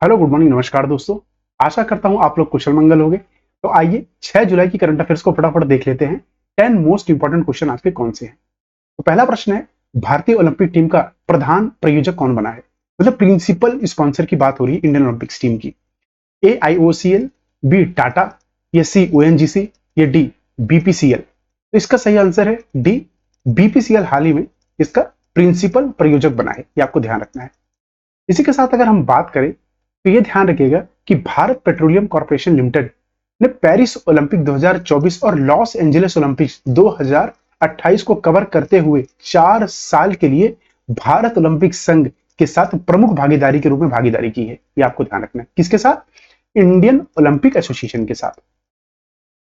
Hello, good morning, नमस्कार दोस्तों। आशा करता हूं आप लोग कुशल मंगल होंगे। तो आइए 6 जुलाई की करंट अफेयर्स को फटाफट देख लेते हैं। 10 मोस्ट इंपोर्टेंट क्वेश्चन आज के कौन से हैं। तो पहला प्रश्न है, भारतीय ओलंपिक टीम का प्रधान प्रायोजक कौन बना है। मतलब प्रिंसिपल स्पॉन्सर की बात हो रही है इंडियन ओलंपिक्स टीम की। ए आईओसीएल, बी टाटा, या सी ओएनजीसी, या डी बीपीसीएल। तो इसका सही आंसर है डी बीपीसीएल। हाल ही में इसका प्रिंसिपल प्रायोजक बना है, ये आपको ध्यान रखना है। इसी के साथ अगर हम बात करें तो ये ध्यान रखिएगा कि भारत पेट्रोलियम कॉर्पोरेशन लिमिटेड ने पेरिस ओलंपिक 2024 और लॉस एंजलिस ओलंपिक्स 2028 को कवर करते हुए 4 साल के लिए भारत ओलंपिक संघ के साथ प्रमुख भागीदारी के रूप में भागीदारी की है। ये आपको ध्यान रखना है। किसके साथ? इंडियन ओलंपिक एसोसिएशन के साथ।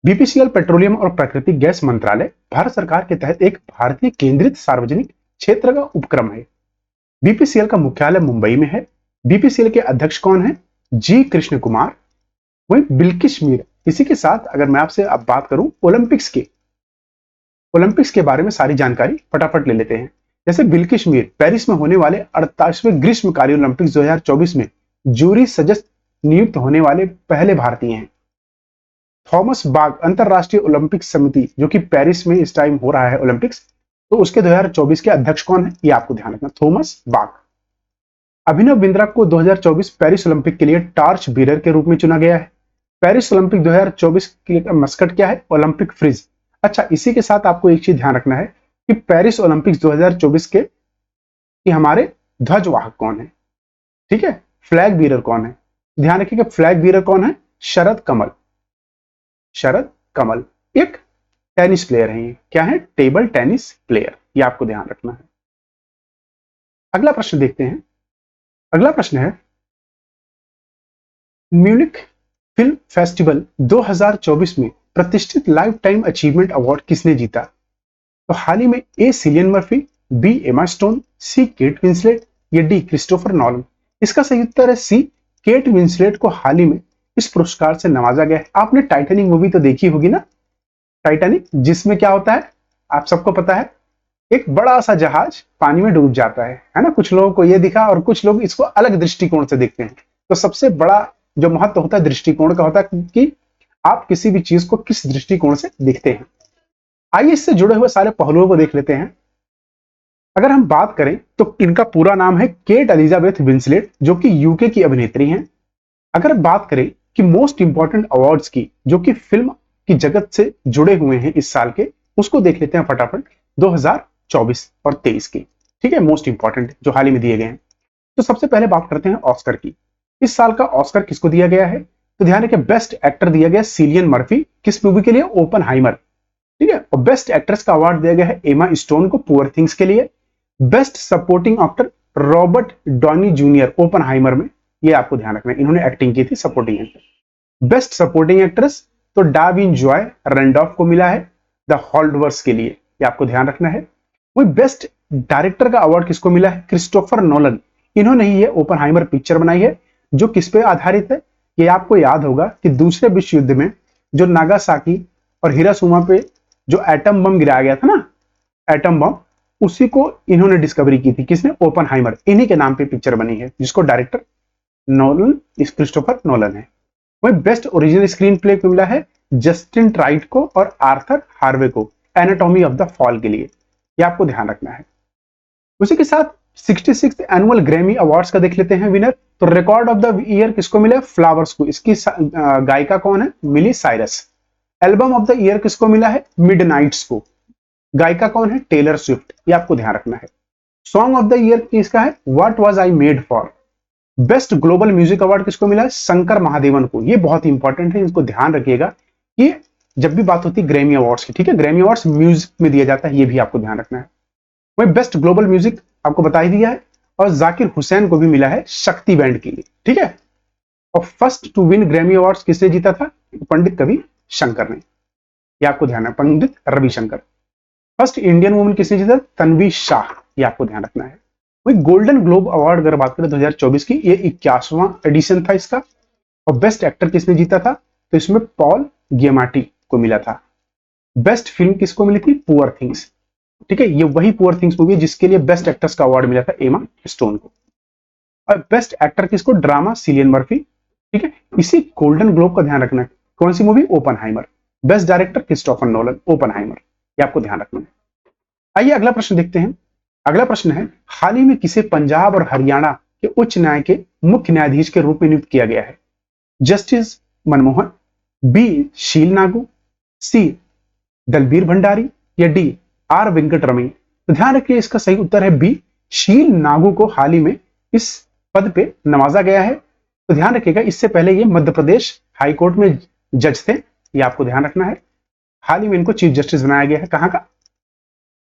बीपीसीएल पेट्रोलियम और प्राकृतिक गैस मंत्रालय भारत सरकार के तहत एक भारतीय केंद्रित सार्वजनिक क्षेत्र का उपक्रम है। बीपीसीएल का मुख्यालय मुंबई में है। बीपीसीएल के अध्यक्ष कौन है? जी कृष्ण कुमार, वही बिल्किश मीर। इसी के साथ अगर मैं आपसे अब बात करूं ओलंपिक्स के बारे में सारी जानकारी फटाफट ले लेते हैं। जैसे बिल्किश मीर पेरिस में होने वाले 48वें ग्रीष्मकालीन ओलंपिक्स 2024 में जूरी सदस्य नियुक्त होने वाले पहले भारतीय हैं। थॉमस बाग अंतरराष्ट्रीय ओलंपिक समिति, जो कि पेरिस में इस टाइम हो रहा है ओलंपिक्स, तो उसके 2024 के अध्यक्ष कौन है, ये आपको ध्यान रखना, थॉमस बाग। अभिनव बिंद्रा को 2024 पेरिस ओलंपिक के लिए टॉर्च बीरर के रूप में चुना गया है। पेरिस ओलंपिक 2024 के मस्कट क्या है? Olympic fridge. अच्छा, इसी के साथ आपको एक चीज ध्यान रखना है कि पेरिस ओलंपिक्स 2024 के कि हमारे ध्वजवाहक कौन है। ठीक है, फ्लैग बीरर कौन है? ध्यान रखिएगा, फ्लैग बीरर कौन है? शरद कमल। शरद कमल एक टेनिस प्लेयर है। क्या है? Table tennis player. ये आपको ध्यान रखना है। अगला प्रश्न देखते हैं। अगला प्रश्न है, म्यूनिक फिल्म फेस्टिवल 2024 में प्रतिष्ठित लाइफ टाइम अचीवमेंट अवार्ड किसने जीता? तो हाल ही में A Cillian Murphy, B Emma Stone, C Kate Winslet, या डी क्रिस्टोफर नॉलन। इसका सही उत्तर है सी केट विंसलेट को हाल ही में इस पुरस्कार से नवाजा गया है। आपने टाइटैनिक मूवी तो देखी होगी ना, टाइटैनिक, जिसमें क्या होता है आप सबको पता है, एक बड़ा सा जहाज पानी में डूब जाता है ना। कुछ लोगों को यह दिखा और कुछ लोग इसको अलग दृष्टिकोण से देखते हैं। तो सबसे बड़ा जो महत्व होता है दृष्टिकोण का होता है कि आप किसी भी चीज को किस दृष्टिकोण से देखते हैं। आइए इससे जुड़े हुए सारे पहलुओं को देख लेते हैं। अगर हम बात करें तो इनका पूरा नाम है केट एलिजाबेथ विंसलेट, जो कि यूके की अभिनेत्री हैं। अगर बात करें कि मोस्ट इंपॉर्टेंट अवार्ड्स की जो कि फिल्म की जगत से जुड़े हुए हैं इस साल के, उसको देख लेते हैं फटाफट 2024 और 23 की। ठीक है, मोस्ट इंपॉर्टेंट जो हाल ही में दिए गए हैं। तो सबसे पहले बात करते हैं ऑस्कर की। इस साल का ऑस्कर किसको दिया गया है? तो ध्यान रखिए, बेस्ट एक्टर दिया गया सिलियन मर्फी। किस मूवी के लिए? ओपनहाइमर। ठीक है, और बेस्ट एक्ट्रेस का अवार्ड दिया गया है एमा स्टोन को पुअर थिंग्स के लिए। Best supporting actor Robert Downey junior Oppenheimer में, ये आपको ध्यान रखना है, इन्होंने एक्टिंग की थी supporting actor. Best supporting actress तो डाविन जॉय रैंडॉल्फ को मिला है द हॉल्डवर्स के लिए, ये आपको ध्यान रखना है। वही बेस्ट डायरेक्टर का अवार्ड किसको मिला है? Christopher Nolan. इन्होंने ही ये ओपनहाइमर पिक्चर बनाई है, जो किस पे आधारित है? ये आपको याद होगा कि दूसरे विश्व युद्ध में जो नागासाकी और हिरोशिमा पे जो एटम बम गिराया गया था ना, एटम बम, उसी को इन्होंने डिस्कवरी की थी। किसने? ओपनहाइमर। इन्हीं के नाम पे पिक्चर बनी है, जिसको डायरेक्टर नोलन क्रिस्टोफर नोलन है। वही बेस्ट ओरिजिनल स्क्रीन प्ले को मिला है जस्टिन ट्राइट को और आर्थर हार्वे को एनाटॉमी ऑफ द फॉल के लिए, ये आपको ध्यान रखना है। उसी के साथ 66th एनुअल ग्रैमी अवार्ड्स का देख लेते हैं विनर। तो रिकॉर्ड ऑफ द ईयर किसको मिला है? फ्लावर्स को। इसकी गायिका कौन है? Miley Cyrus. Album of the year किसको मिला है? मिडनाइट्स को। गायिका कौन है? टेलर स्विफ्ट, ये आपको ध्यान रखना है। सॉन्ग ऑफ द ईयर किसका है? What was I made for. Best global music award किसको मिला है? शंकर महादेवन को। ये बहुत इंपॉर्टेंट है, इसको ध्यान रखिएगा कि जब भी बात होती है ग्रैमी अवार्ड्स की। ठीक है, ग्रैमी अवार्ड्स म्यूजिक में दिया जाता है, ये भी आपको ध्यान रखना है। वही बेस्ट ग्लोबल म्यूजिक आपको बता ही दिया है। और जाकिर हुसैन को भी मिला है शक्ति बैंड के लिए। ठीक है, और first to win Grammy awards किसने जीता था? पंडित कवि शंकर ने, ये आपको ध्यान है, Pandit Ravishankar. First Indian woman किसने जीता? तन्वी शाह, ये आपको ध्यान रखना है। वही गोल्डन ग्लोब अवार्ड अगर बात करें 2024 की, ये 81वां एडिशन था इसका। और बेस्ट एक्टर किसने जीता था? तो इसमें पॉल गियामाटी को मिला था। बेस्ट फिल्म किसको मिली थी? Poor things. ठीक है, ये वही पुअर थिंग्स मूवी है जिसके लिए बेस्ट एक्ट्रेस का अवार्ड मिला था एमा स्टोन को। और बेस्ट एक्टर किसको, ड्रामा सिलियन मर्फी। ठीक है, इसी गोल्डन ग्लोब का ध्यान रखना है। कौन सी movie, Oppenheimer. Best director Christopher Nolan, Oppenheimer, ये आपको ध्यान रखना है। आइए अगला प्रश्न देखते हैं। अगला प्रश्न है, हाल ही में किसे पंजाब और हरियाणा के उच्च न्याय के मुख्य न्यायाधीश के रूप में नियुक्त किया गया है? जस्टिस मनमोहन, बी शील नागू, सी दलबीर भंडारी, या डी आर वेंकटरमणी। तो ध्यान रखिए इसका सही उत्तर है बी शील नागू को हाल ही में इस पद पे नवाजा गया है। तो ध्यान रखिएगा, इससे पहले ये मध्य प्रदेश हाईकोर्ट में जज थे, ये आपको ध्यान रखना है। हाल ही में इनको चीफ जस्टिस बनाया गया है। कहां का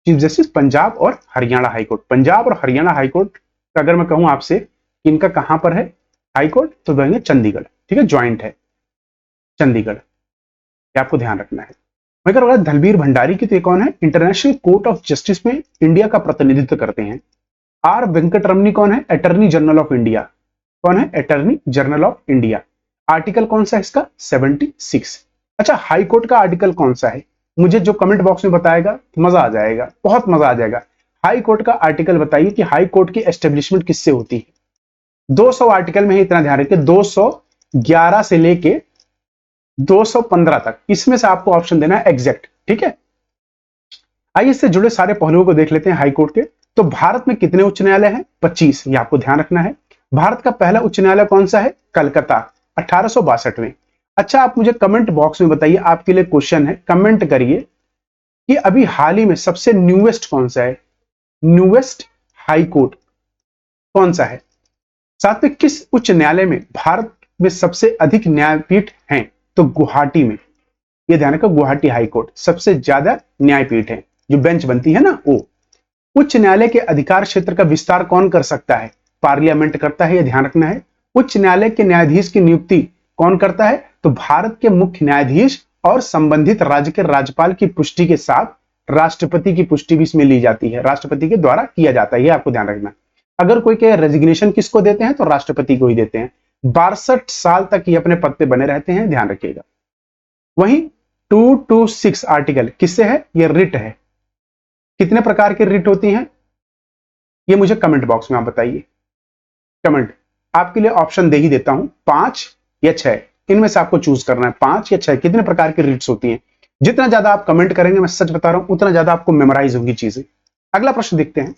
चीफ जस्टिस, पंजाब और हरियाणा हाईकोर्ट। पंजाब और हरियाणा हाईकोर्ट का अगर मैं कहूं आपसे कि इनका कहां पर है हाईकोर्ट, तो कहेंगे चंडीगढ़। ठीक है, ज्वाइंट है चंडीगढ़, ये आपको ध्यान रखना है। मगर अगर दलबीर भंडारी की, तो ये कौन है, इंटरनेशनल कोर्ट ऑफ जस्टिस में इंडिया का प्रतिनिधित्व करते हैं। आर वेंकटरमणी कौन है, अटॉर्नी जनरल ऑफ इंडिया। कौन है, attorney general of India. Article कौन सा है इसका, 76। अच्छा, हाई कोर्ट का आर्टिकल कौन सा है, मुझे जो कमेंट बॉक्स में बताएगा मजा आ जाएगा, बहुत मजा आ जाएगा। हाई कोर्ट का आर्टिकल बताइए कि हाई कोर्ट की एस्टेब्लिशमेंट किससे होती है। 200 आर्टिकल में ही, इतना ध्यान रखिए, 211 से लेके 215 तक, इसमें से आपको ऑप्शन देना है एग्जैक्ट। ठीक है, आइए इससे जुड़े सारे पहलुओं को देख लेते हैं हाई कोर्ट के। तो भारत में कितने उच्च न्यायालय हैं, 25, ये आपको ध्यान रखना है। भारत का पहला उच्च न्यायालय कौन सा है, कलकत्ता, 1862 में। अच्छा, आप मुझे कमेंट बॉक्स में बताइए, आपके लिए क्वेश्चन है, कमेंट करिए कि अभी हाल ही में सबसे न्यूएस्ट कौन सा है, न्यूएस्ट हाई कोर्ट कौन सा है। साथ में किस उच्च न्यायालय में भारत में सबसे अधिक न्यायपीठ हैं, तो गुवाहाटी में। यह ध्यान रखो, गुवाहाटी हाई कोर्ट सबसे ज्यादा न्यायपीठ है, जो बेंच बनती है ना वो। उच्च न्यायालय के अधिकार क्षेत्र का विस्तार कौन कर सकता है, पार्लियामेंट करता है, यह ध्यान रखना है। उच्च न्यायालय के न्यायाधीश की नियुक्ति कौन करता है, तो भारत के मुख्य न्यायाधीश और संबंधित राज्य के राज्यपाल की पुष्टि के साथ राष्ट्रपति की पुष्टि भी इसमें ली जाती है, राष्ट्रपति के द्वारा किया जाता है, यह आपको ध्यान रखना। अगर कोई के रेजिग्नेशन किसको देते हैं, तो राष्ट्रपति को ही देते हैं। 62 साल तक ये अपने पद पे बने रहते हैं, ध्यान रखिएगा। वहीं 226 आर्टिकल किससे है, ये रिट है। कितने प्रकार की रिट होती हैं, ये मुझे कमेंट बॉक्स में आप बताइए। कमेंट, आपके लिए ऑप्शन दे ही देता हूं, 5 या 6, इनमें से आपको चूज करना है, 5 या 6, कितने प्रकार की रिट्स होती हैं। जितना ज्यादा आप कमेंट करेंगे, मैं सच बता रहा हूं, उतना ज्यादा आपको मेमोराइज होगी चीजें। अगला प्रश्न देखते हैं।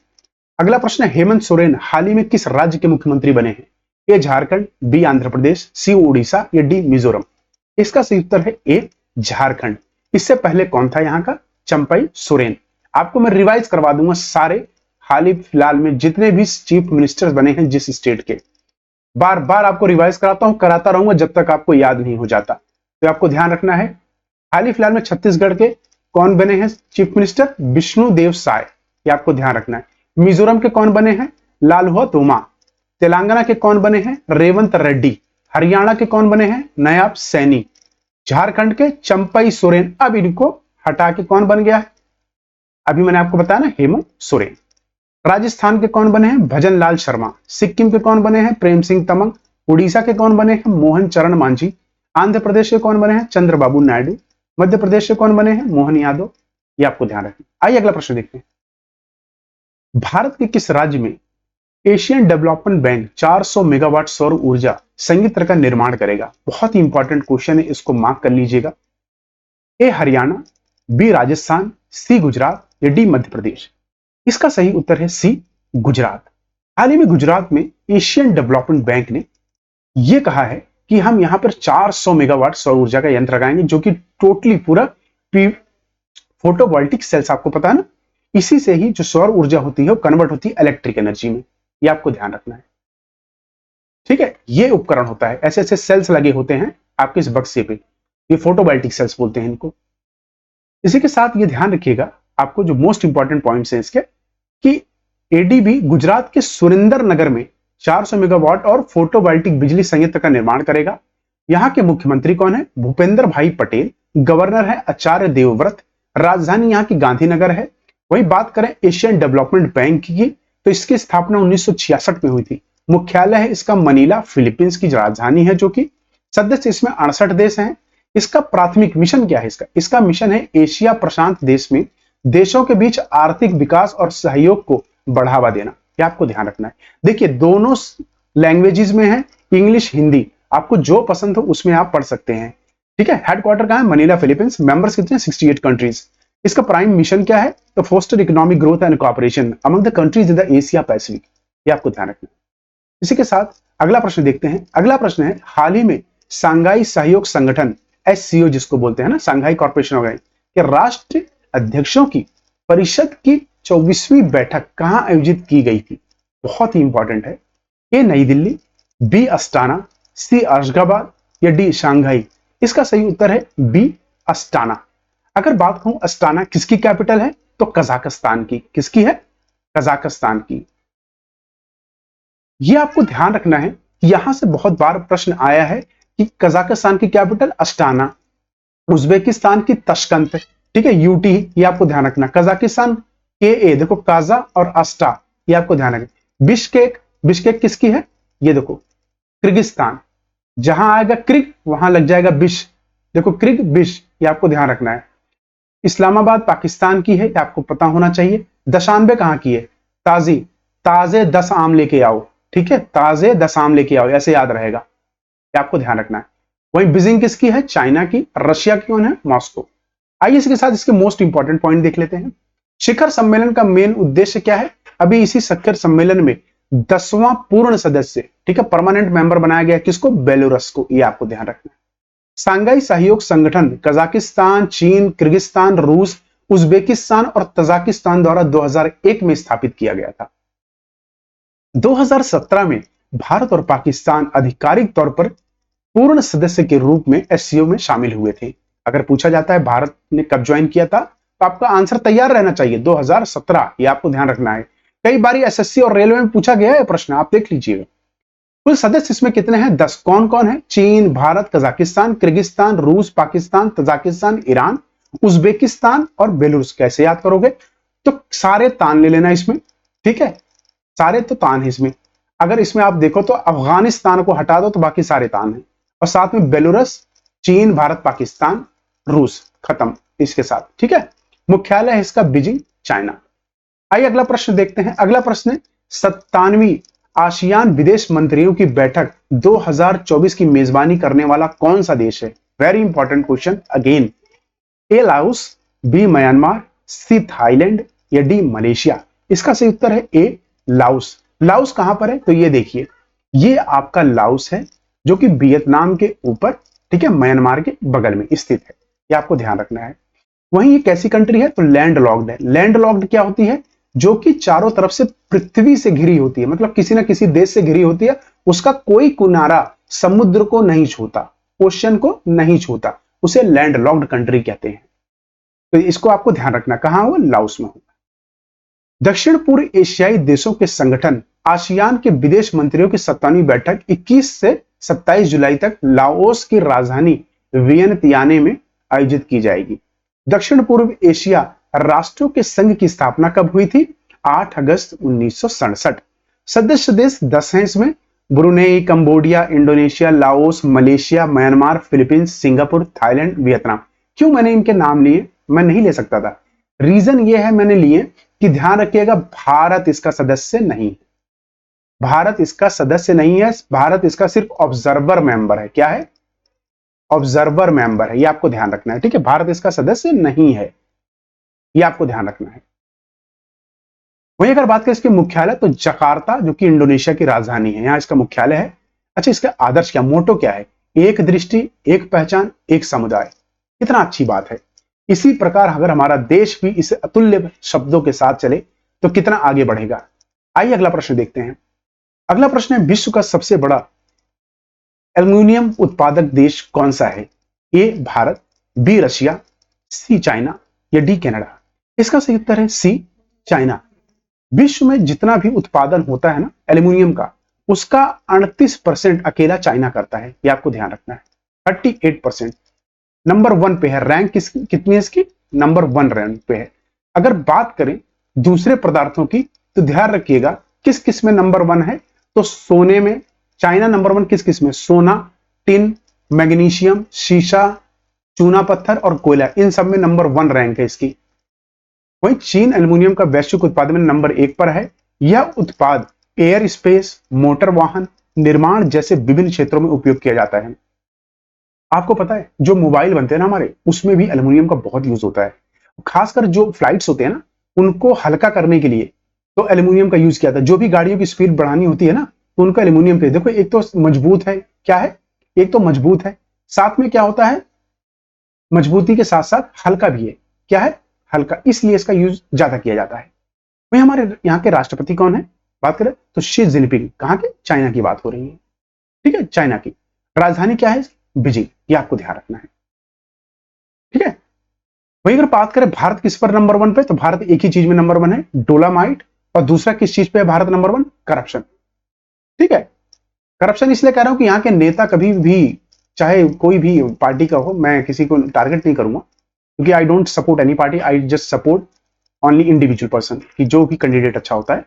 अगला प्रश्न है, हेमंत सोरेन हाल ही में किस राज्य के मुख्यमंत्री बने हैं? ए झारखंड, बी आंध्र प्रदेश, सी उड़ीसा, या डी मिजोरम। इसका सही उत्तर है ए झारखंड। इससे पहले कौन था यहां का, चंपई सोरेन। आपको मैं रिवाइज करवा दूंगा सारे हाल ही फिलहाल में जितने भी चीफ मिनिस्टर्स बने हैं जिस स्टेट के, बार बार आपको रिवाइज कराता हूं, कराता रहूंगा जब तक आपको याद नहीं हो जाता। तो आपको ध्यान रखना है, हाल ही फिलहाल में छत्तीसगढ़ के कौन बने हैं चीफ मिनिस्टर, विष्णुदेव साय, ये आपको ध्यान रखना है। मिजोरम के कौन बने हैं, लालहुआ तोमा। तेलंगाना के कौन बने हैं, रेवंत रेड्डी। हरियाणा के कौन बने हैं, नायब सैनी। झारखंड के चंपई सोरेन। अब इनको हटा के कौन बन गया है, अभी मैंने आपको बताया ना, हेमंत सोरेन। राजस्थान के कौन बने हैं, भजन लाल शर्मा। सिक्किम के कौन बने हैं, प्रेम सिंह तमंग। उड़ीसा के कौन बने हैं, मोहन चरण मांझी। आंध्र प्रदेश के कौन बने हैं, चंद्रबाबू नायडू। मध्य प्रदेश के कौन बने हैं, मोहन यादव। ये आपको ध्यान रखना। आइए अगला प्रश्न देखते हैं। भारत के किस राज्य में एशियन डेवलपमेंट बैंक 400 मेगावाट सौर ऊर्जा संयंत्र का निर्माण करेगा? बहुत ही इंपॉर्टेंट क्वेश्चन है, इसको मार्क कर लीजिएगा। ए हरियाणा, बी राजस्थान, सी गुजरात, या डी मध्य प्रदेश। इसका सही उत्तर है सी गुजरात। हाल ही में गुजरात में एशियन डेवलपमेंट बैंक ने यह कहा है कि हम यहां पर 400 मेगावाट सौर ऊर्जा का यंत्र लगाएंगे, जो कि टोटली पूरा फोटोवोल्टिक सेल्स, आपको पता है ना, इसी से ही जो सौर ऊर्जा होती है वो कन्वर्ट होती है इलेक्ट्रिक एनर्जी में। ये आपको ध्यान रखना है, ठीक है। ये उपकरण होता है, ऐसे ऐसे सेल्स लगे होते हैं आपके इस बक्से पे, ये फोटोवोल्टिक सेल्स बोलते हैं इनको। इसी के साथ ये ध्यान रखिएगा, आपको जो मोस्ट इंपॉर्टेंट पॉइंट्स हैं इसके, कि एडीबी गुजरात के सुरेंद्र नगर में 400 मेगावाट और फोटोवोल्टिक बिजली संयंत्र का निर्माण करेगा। यहां के मुख्यमंत्री कौन है, भूपेंद्र भाई पटेल। गवर्नर है आचार्य देवव्रत। राजधानी यहां की गांधीनगर है। वही बात करें एशियन डेवलपमेंट बैंक की, तो इसकी स्थापना 1966 में हुई थी। मुख्यालय है इसका मनीला, फिलीपींस की राजधानी है, जो कि सदस्य इसमें 68 देश हैं। इसका प्राथमिक मिशन क्या है, इसका मिशन है एशिया प्रशांत देश में देशों के बीच आर्थिक विकास और सहयोग को बढ़ावा देना। यह आपको ध्यान रखना है। देखिए, दोनों लैंग्वेजेस में है इंग्लिश, हिंदी, आपको जो पसंद हो उसमें आप पढ़ सकते हैं। ठीक है, हेडक्वार्टर कहां है? Manila, Philippines. मेंबर्स कितने? 68 कंट्रीज। इसका प्राइम मिशन क्या है? तो foster economic growth and cooperation among the countries in the Asia Pacific, ये आपको ध्यान रखना है। इसी के साथ अगला प्रश्न देखते हैं। अगला प्रश्न है, हाल ही में सांघाई सहयोग संगठन एससीओ जिसको बोलते हैं ना, सांघाई कॉर्पोरेशन ऑर्गेनाइजेशन के राष्ट्र अध्यक्षों की परिषद की 24वीं बैठक कहां आयोजित की गई थी? बहुत ही इंपॉर्टेंट है। ए नई दिल्ली, बी अस्टाना, सी अशगाबाद या डी शंघाई। इसका सही उत्तर है बी अस्टाना। अगर बात कहूं अस्टाना किसकी कैपिटल है, तो कजाकिस्तान की। किसकी है? कजाकिस्तान की। यह आपको ध्यान रखना है, यहां से बहुत बार प्रश्न आया है कि कजाकिस्तान की कैपिटल अस्टाना, उज्बेकिस्तान की तशकंत, ठीक है, यूटी, ये आपको ध्यान रखना। कजाकिस्तान के ए, देखो काजा और अस्टा, ये आपको ध्यान रखना। बिश्केक, बिश्केक किसकी है? ये देखो किर्गिस्तान, जहां आएगा क्रिक वहां लग जाएगा बिश, देखो क्रिक बिश, ये आपको ध्यान रखना है। इस्लामाबाद पाकिस्तान की है, ये आपको पता होना चाहिए। दशानबे कहां की है? ताजी, ताजे 10 आम लेके आओ, ठीक है, ताजे 10 आम लेके आओ, ऐसे याद रहेगा, ये आपको ध्यान रखना है। वहीं बीजिंग किसकी है? चाइना की। रशिया की कौन है? मॉस्को। आइए इसके साथ इसके मोस्ट इंपॉर्टेंट पॉइंट देख लेते हैं। शिखर सम्मेलन का मेन उद्देश्य क्या है? अभी इसी शिखर सम्मेलन में 10वां पूर्ण सदस्य, ठीक है, परमानेंट मेंबर बनाया गया, किसको? बेलारूस को, ये आपको ध्यान रखना है। सांघाई सहयोग संगठन कजाकिस्तान, चीन, किर्गिस्तान, रूस, उज्बेकिस्तान और तजाकिस्तान द्वारा 2001 में स्थापित किया गया था। 2017 में भारत और पाकिस्तान आधिकारिक तौर पर पूर्ण सदस्य के रूप में एससीओ में शामिल हुए थे। अगर पूछा जाता है भारत ने कब ज्वाइन किया था, तो आपका आंसर तैयार रहना चाहिए 2017, ये आपको ध्यान रखना है। कई बार एसएससी और रेलवे में पूछा गया है प्रश्न, आप देख लीजिएगा। कुल सदस्य इसमें कितने हैं? 10। कौन कौन है? चीन, भारत, कजाकिस्तान, किर्गिस्तान, रूस, पाकिस्तान, तजाकिस्तान, ईरान, उज्बेकिस्तान और बेलारूस। कैसे याद करोगे? तो सारे तान ले लेना इसमें, ठीक है, सारे तो तान है इसमें। अगर इसमें आप देखो तो अफगानिस्तान को हटा दो तो बाकी सारे तान हैं, और साथ में बेलारूस, चीन, भारत, पाकिस्तान, रूस, खत्म इसके साथ, ठीक है। मुख्यालय है इसका बीजिंग, चाइना। आइए अगला प्रश्न देखते हैं। अगला प्रश्न है, 97वीं आसियान विदेश मंत्रियों की बैठक 2024 की मेजबानी करने वाला कौन सा देश है? Very important question again. A Laos, B Myanmar, C Thailand या डी मलेशिया। इसका सही उत्तर है ए लाओस। लाओस कहां पर है? तो ये देखिए, ये आपका लाओस है जो कि वियतनाम के ऊपर, ठीक है, म्यांमार के बगल में स्थित है, ये आपको ध्यान रखना है। वहीं ये कैसी कंट्री है? तो लैंड लॉक्ड है। लैंड लॉक्ड क्या होती है? जो कि चारों तरफ से पृथ्वी से घिरी होती है, मतलब किसी ना किसी देश से घिरी होती है, उसका कोई किनारा समुद्र को नहीं छूता, ओशन को नहीं छूता, उसे लैंड लॉक्ड कंट्री कहते हैं। तो इसको आपको ध्यान रखना, कहां हो? लाओस में होगा। दक्षिण पूर्व एशियाई देशों के संगठन आसियान के विदेश मंत्रियों की 57वीं बैठक 21 से 27 जुलाई तक लाओस की राजधानी वियनतियाने में आयोजित की जाएगी। दक्षिण पूर्व एशिया राष्ट्रों के संघ की स्थापना कब हुई थी? 8 अगस्त 1967। सदस्य देश 10 हैं इसमें, Brunei, Cambodia, Indonesia, Laos, Malaysia, Myanmar, Philippines, Singapore, Thailand, Vietnam. क्यों मैंने इनके नाम लिए? मैं नहीं ले सकता था, रीजन ये है मैंने लिए कि ध्यान रखिएगा भारत इसका सदस्य नहीं है, भारत इसका सदस्य नहीं है, भारत इसका सिर्फ ऑब्जर्वर मेंबर है। क्या है? ऑब्जर्वर मेंबर है, ये आपको ध्यान रखना है, ठीक है। भारत इसका सदस्य नहीं है, ये आपको ध्यान रखना है। वहीं अगर बात करें इसके मुख्यालय, तो जकार्ता जो कि इंडोनेशिया की राजधानी है, यहां इसका मुख्यालय है। अच्छा, इसका आदर्श क्या, मोटो क्या है? एक दृष्टि, एक पहचान, एक समुदाय। कितना अच्छी बात है। इसी प्रकार अगर हमारा देश भी इस अतुल्य शब्दों के साथ चले तो कितना आगे बढ़ेगा। आइए अगला प्रश्न देखते हैं। अगला प्रश्न है, विश्व का सबसे बड़ा एल्युमिनियम उत्पादक देश कौन सा है? ए भारत, बी रशिया, सी चाइना या डी कनाडा। इसका सही उत्तर है सी चाइना। विश्व में जितना भी उत्पादन होता है ना एल्युमिनियम का, उसका 38% अकेला चाइना करता है, ये आपको ध्यान रखना है। 38% नंबर 1 पे है, रैंक कितनी है इसकी? नंबर 1 रैंक पे है। अगर बात करें दूसरे पदार्थों की, तो ध्यान रखिएगा किस किस में नंबर 1 है? तो सोने में चाइना नंबर 1 किस किस में? सोना, टिन, मैग्नीशियम, शीशा, चूना पत्थर और कोयला, इन सब में नंबर 1 रैंक है इसकी। वहीं चीन एल्युमिनियम का वैश्विक उत्पादन में नंबर 1 पर है। यह उत्पाद एयर स्पेस, मोटर वाहन, निर्माण जैसे विभिन्न क्षेत्रों में उपयोग किया जाता है। आपको पता है जो मोबाइल बनते हैं ना हमारे, उसमें भी एल्युमिनियम का बहुत यूज होता है। खासकर जो फ्लाइट्स होते हैं ना, उनको हल्का करने के लिए तो एल्युमिनियम का यूज किया जाता है। जो भी गाड़ियों की स्पीड बढ़ानी होती है ना, तो उनका एल्युमिनियम पे देखो, एक तो मजबूत है, क्या है, एक तो मजबूत है, साथ में क्या होता है, मजबूती के साथ साथ हल्का भी है, क्या है, हल्का, इसलिए इसका यूज ज्यादा किया जाता है। वही हमारे यहाँ के राष्ट्रपति कौन है, बात करें तो शी जिनपिंग, कहां के, चाइना की बात हो रही है, ठीक है, चाइना की। राजधानी क्या है, बीजिंग, ये आपको ध्यान रखना है, ठीक है। वही अगर बात करें भारत किस पर नंबर 1 पे, तो भारत एक ही चीज में नंबर 1 है, डोलामाइट, और दूसरा किस चीज पे है भारत नंबर 1, करप्शन, ठीक है। करप्शन इसलिए कह रहा हूं कि यहाँ के नेता कभी भी, चाहे कोई भी पार्टी का हो, मैं किसी को टारगेट नहीं करूंगा, क्योंकि I don't support any party, I just support only individual person, कि जो भी कैंडिडेट अच्छा होता है।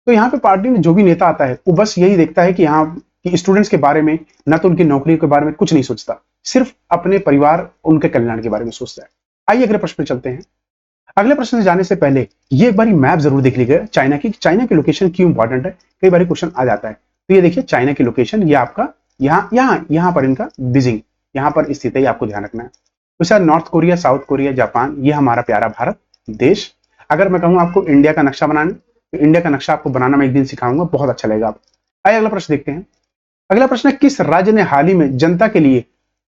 तो यहाँ पे पार्टी में जो भी नेता आता है, वो बस यही देखता है कि यहाँ की स्टूडेंट्स के बारे में, ना तो उनकी नौकरी के बारे में कुछ नहीं सोचता, सिर्फ अपने परिवार, उनके कल्याण के बारे में सोचता है। आइए अगले प्रश्न पे चलते हैं। अगले प्रश्न से जाने से पहले ये एक बार मैप जरूर देख लीजिएगा चाइना की, चाइना की लोकेशन क्यों इंपॉर्टेंट है, कई बार क्वेश्चन आ जाता है। तो ये देखिए चाइना की लोकेशन, ये आपका यहाँ पर इनका बीजिंग, यहाँ पर स्थित है, ये आपको ध्यान रखना है। तो sir north Korea, south Korea, Japan, ये हमारा प्यारा भारत देश। अगर मैं कहूँ आपको इंडिया का नक्शा बनाने, तो इंडिया का नक्शा आपको बनाना मैं एक दिन सिखाऊंगा, बहुत अच्छा लगेगा आप। आइए अगला प्रश्न देखते हैं। अगला प्रश्न है, किस राज्य ने हाल ही में जनता के लिए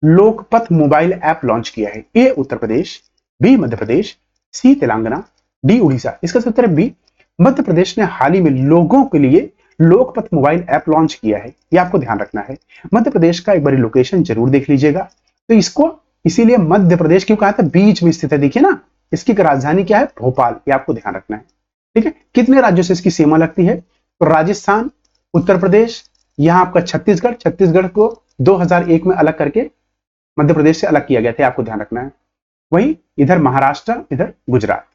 लोकपथ मोबाइल ऐप लॉन्च किया है? ए उत्तर प्रदेश, बी मध्य प्रदेश, सी तेलंगाना, डी उड़ीसा। इसका उत्तर है बी, मध्य प्रदेश ने हाल ही में लोगों के लिए लोकपथ मोबाइल ऐप लॉन्च किया है, ये आपको ध्यान रखना है। मध्य प्रदेश का एक बार लोकेशन जरूर देख लीजिएगा। तो इसको इसीलिए मध्य प्रदेश क्यों कहा था, बीच में स्थित है, देखिए ना, इसकी राजधानी क्या है, भोपाल, ये आपको ध्यान रखना है, ठीक है। कितने राज्यों से इसकी सीमा लगती है, तो राजस्थान, उत्तर प्रदेश, यहां आपका छत्तीसगढ़, छत्तीसगढ़ को 2001 में अलग करके मध्य प्रदेश से अलग किया गया था, आपको ध्यान रखना है। वही इधर महाराष्ट्र, इधर गुजरात।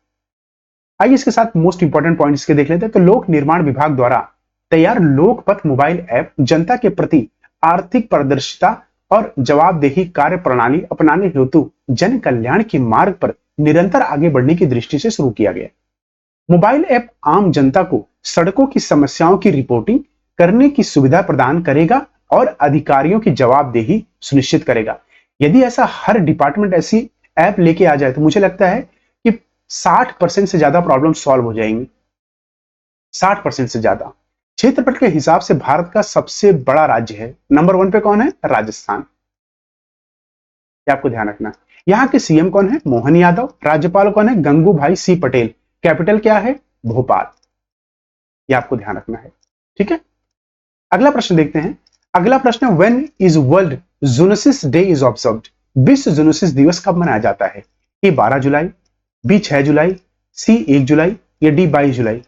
आइए इसके साथ मोस्ट इंपॉर्टेंट पॉइंट इसके देख लेते हैं। तो लोक निर्माण विभाग द्वारा तैयार लोकपथ मोबाइल ऐप जनता के प्रति आर्थिक पारदर्शिता और जवाबदेही कार्य प्रणाली अपनाने हेतु जन कल्याण के मार्ग पर निरंतर आगे बढ़ने की दृष्टि से शुरू किया गया। मोबाइल ऐप आम जनता को सड़कों की समस्याओं की रिपोर्टिंग करने की सुविधा प्रदान करेगा और अधिकारियों की जवाबदेही सुनिश्चित करेगा। यदि ऐसा हर डिपार्टमेंट ऐसी ऐप लेके आ जाए, तो मुझे लगता है कि 60% से ज्यादा प्रॉब्लम सॉल्व हो जाएंगी, 60% से ज्यादा। क्षेत्रफल के हिसाब से भारत का सबसे बड़ा राज्य है, नंबर 1 पे कौन है, राजस्थान, ये आपको ध्यान रखना। यहाँ के सीएम कौन है, मोहन यादव, राज्यपाल कौन है, गंगू भाई सी पटेल, कैपिटल क्या है, भोपाल, ये आपको ध्यान रखना है, ठीक है। अगला प्रश्न देखते हैं। अगला प्रश्न है, when is world zoonosis day is observed? विश्व जूनोसिस दिवस कब मनाया जाता है? ए 12 जुलाई, बी 6 जुलाई, सी 1 जुलाई, या डी 22 जुलाई।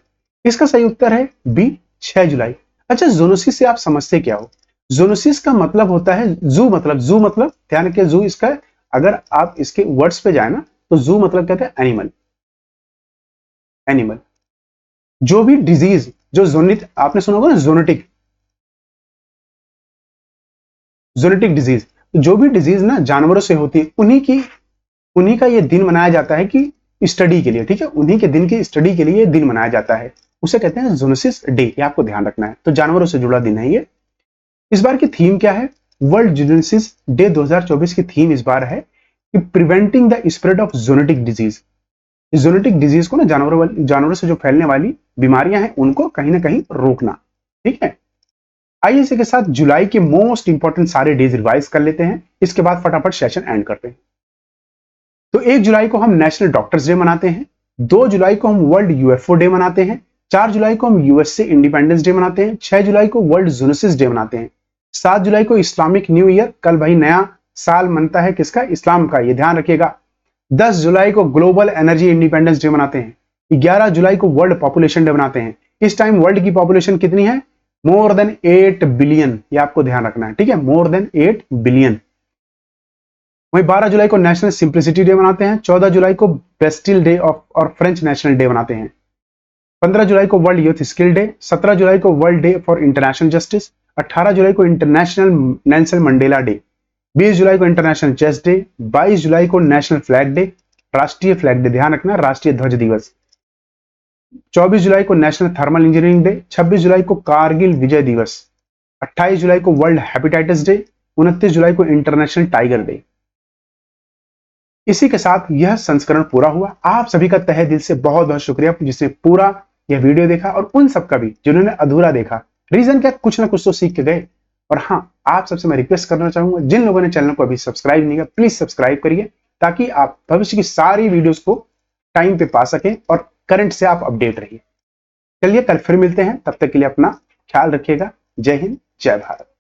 इसका सही उत्तर है बी 6 जुलाई। अच्छा, जूनोसिस से आप समझते क्या हो? जूनोसिस का मतलब होता है जू मतलब ध्यान रखिए, जू इसका, अगर आप इसके वर्ड्स पे जाए ना, तो जू मतलब कहते हैं एनिमल, एनिमल। जो भी डिजीज, जो जोनित, आपने सुना होगा ना, जोनेटिक, जोनेटिक डिजीज, जो भी डिजीज ना जानवरों से होती है, उन्हीं का ये दिन मनाया जाता है कि स्टडी के लिए, ठीक है, उन्हीं के दिन की स्टडी के लिए ये दिन मनाया जाता है, उसे कहते हैं जूनोसिस डे, ये आपको ध्यान रखना है। तो जानवरों से जुड़ा दिन है ये। इस बार की थीम क्या है, वर्ल्ड जूनोसिस डे 2024 की थीम इस बार है कि preventing the spread of zoonotic disease. Zoonotic disease को ना, जानवरों से जो फैलने वाली बीमारियां हैं, उनको कहीं ना कहीं रोकना, ठीक है। आइए इसी के साथ जुलाई के मोस्ट इंपॉर्टेंट सारे डेज रिवाइज कर लेते हैं, इसके बाद फटाफट सेशन एंड करते हैं। तो 1 जुलाई को हम नेशनल डॉक्टर्स डे मनाते हैं, 2 जुलाई को हम वर्ल्ड यूएफओ डे मनाते हैं, 4 जुलाई को हम यूएसए इंडिपेंडेंस डे मनाते हैं, 6 जुलाई को वर्ल्ड जूनोसिस डे मनाते हैं, 7 जुलाई को इस्लामिक न्यू ईयर, कल भाई नया साल मनता है किसका, इस्लाम का, ये ध्यान रखिएगा। 10 जुलाई को ग्लोबल एनर्जी इंडिपेंडेंस डे मनाते हैं, 11 जुलाई को वर्ल्ड पॉपुलेशन डे मनाते हैं। इस टाइम वर्ल्ड की पॉपुलेशन कितनी है, मोर देन 8 बिलियन, ये आपको ध्यान रखना है, ठीक है, मोर देन 8 बिलियन। वहीं 12 जुलाई को नेशनल सिंप्लिसिटी डे मनाते हैं, 14 जुलाई को बेस्टिल डे और फ्रेंच नेशनल डे मनाते हैं, 15 जुलाई को वर्ल्ड यूथ स्किल डे, 17 जुलाई को world day for international justice, 18 जुलाई को इंटरनेशनल नेल्सन मंडेला डे, 20 जुलाई को इंटरनेशनल चेस डे, 22 जुलाई को नेशनल फ्लैग डे, राष्ट्रीय फ्लैग डे, ध्यान रखना, राष्ट्रीय ध्वज दिवस, 24 जुलाई को नेशनल थर्मल इंजीनियरिंग डे, 26 जुलाई को कारगिल विजय दिवस, 28 जुलाई को वर्ल्ड हेपेटाइटिस डे, 29 जुलाई को इंटरनेशनल टाइगर डे। इसी के साथ यह संस्करण पूरा हुआ। आप सभी का तहे दिल से बहुत बहुत शुक्रिया जिसने पूरा यह वीडियो देखा, और उन सबका भी जिन्होंने अधूरा देखा। रीजन क्या, कुछ ना कुछ तो सीख के गए। और हाँ, आप सबसे मैं रिक्वेस्ट करना चाहूंगा, जिन लोगों ने चैनल को अभी सब्सक्राइब नहीं किया, प्लीज सब्सक्राइब करिए, ताकि आप भविष्य की सारी वीडियोस को टाइम पे पा सकें और करंट से आप अपडेट रहिए। चलिए कल फिर मिलते हैं, तब तक के लिए अपना ख्याल रखिएगा। जय हिंद, जय भारत।